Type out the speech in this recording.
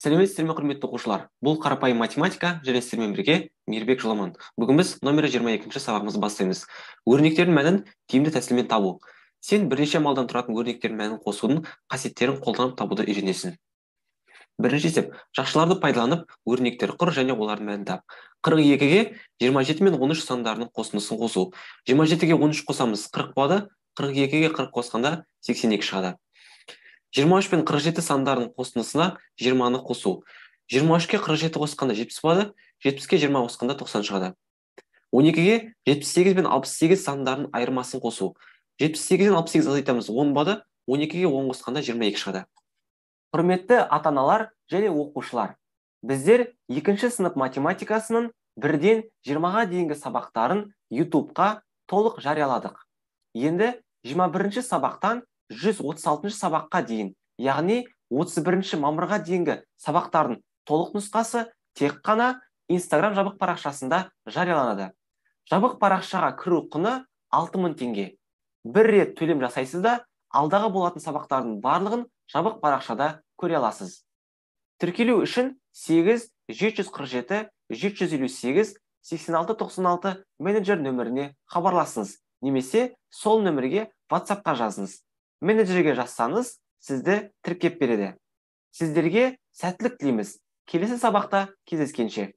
Сәлеметсіздер ме, құрметті оқушылар? Бұл қарапайым математика және сіздермен бірге Мейірбек Жоламан. Бүгін біз номері 22-ші сабағымызды бастаймыз. Өрнектердің мәнін тиімді тәсілмен табу. Сен бірнеше амалдан тұратын өрнектердің мәнін қосудың қасиеттерін қолданып табуды үйренесің. Бірінші есеп, жақшыларды пайдаланып, өрнектер құр және олардың мәнін тап. 42-ге 27 мен 13 сандарының қосындысын қосу. 27-ге 13 қосамыз 40 болады, 42-ге 40 қосқанда 82 шығады. 23 пен 47 сандарының қосындысына 20-ны қосу. 23-ке 47 қосқанда 70 болады, 70-ке 20 қосқанда 90 шығады. 12-ге 78 пен 68 сандарының айырмасын қосу. 78-ден 68 азайтамыз 10 болады, 12-ге 10 қосқанда 22 шығады. Құрметті ата-аналар және оқушылар, біздер 2-ші сынып математикасының 1-ден 20-ға дейінгі сабақтарын YouTube-қа толық жарияладық. Енді 21-ші сабақтан 136-ші сабаққа дейін, яғни 31-ші мамырға дейінгі сабақтардың толық нұсқасы тек қана Instagram жабық парақшасында жарияланады. Жабық парақшаға кіру құны 6000 теңге. Бір рет төлем жасайсыз да, алдағы болатын сабақтардың барлығын жабық парақшада көре аласыз. Тіркелу үшін 8 747 758 8696 менеджер нөміріне хабарласыңыз, немесе сол нөмірге WhatsApp-қа жазыңыз. Менеджерге жазсаңыз, сізді тіркеп береді. Сіздерге сәттілік тілейміз. Келесі сабақта кездескенше.